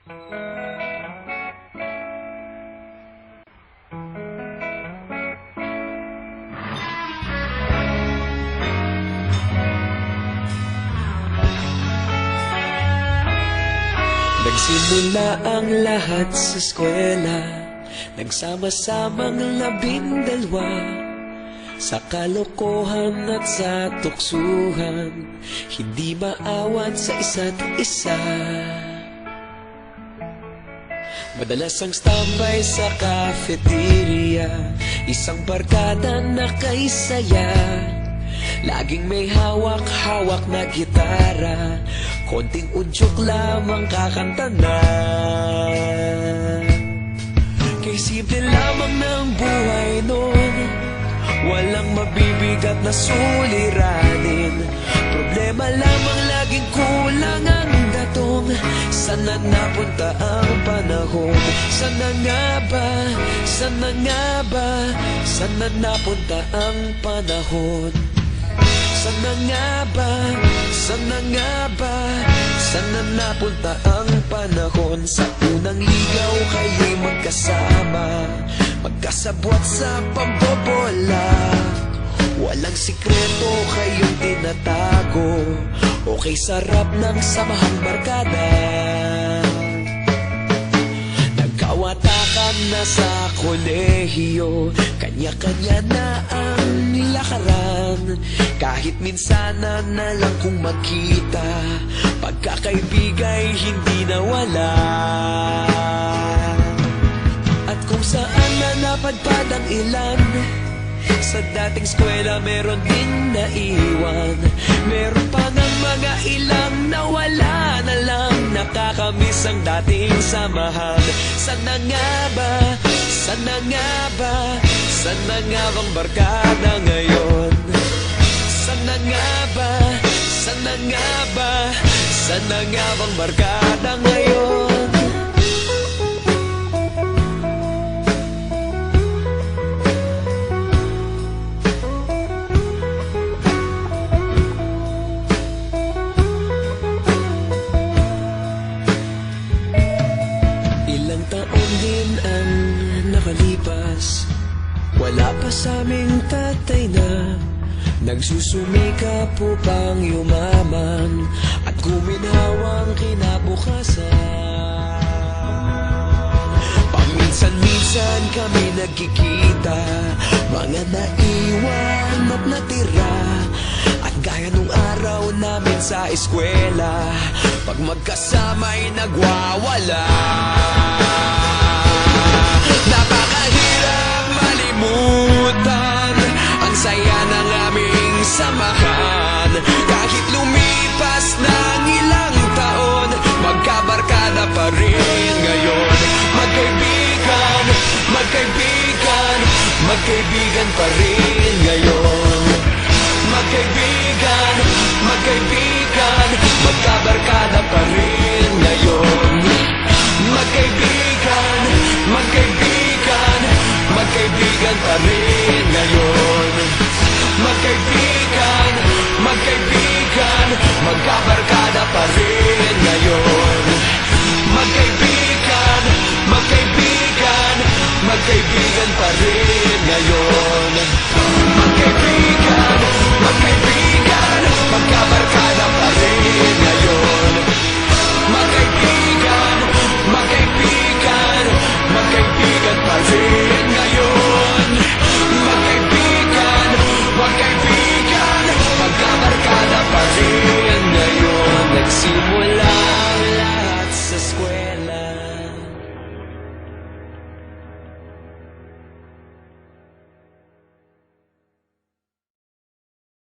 Nagsimula ang lahat sa eskwela, nagsama-samang 12 sa kalokohan at sa tuksuhan, hindi maawat sa isa't isa. Madalas ang standby sa cafeteria, isang barkada na kay saya. Laging may hawak-hawak na gitara, konting udyok lamang kakanta na. Kay simple lamang ng buhay nun, walang mabibigat na suliranin. Problema lamang laging kulang ang datong. Sana napunta ang panahon? Sana nga ba? Sana nga ba? Sana napunta ang panahon? Sana nga ba? Sana nga ba? Sana napunta ang panahon? Sa unang ligaw kayo'y magkasama, magkasabwat sa pambobola. Walang sikreto kayong tinatago, okay sarap ng samahang barkada. Nagkawatakan na sa kolehiyo, kanya-kanya na ang lakaran. Kahit minsan na lang kung magkita, pagkakaibigay hindi nawala. At kung saan na napadpad ang ilan, sa dating eskwela meron din naiwan. Meron pa ng mga ilang nawala na lang, nakakamiss ang dating samahan. Sana nga ba? Sana nga ba? Sana nga bang barkada ngayon? Sana nga ba? Sana nga ba? Sana nga bang barkada ngayon? Ilang taon din ang nakalipas, wala pa sa aming tatay na nagsusumikap upang yumaman at guminhawang kinabukasan. Paminsan-minsan kami nagkikita, mga naiwan at natira. At gaya nung araw namin sa eskwela, pag magkasama'y nagwawala. Napakahirap malimutan ang saya ng aming samahan. Kahit lumipas ng ilang taon, magkabarkada pa rin ngayon. Magkaibigan, magkaibigan, magkaibigan pa rin ngayon. Magkaibigan, magkaibigan, magkabarkada pa rin.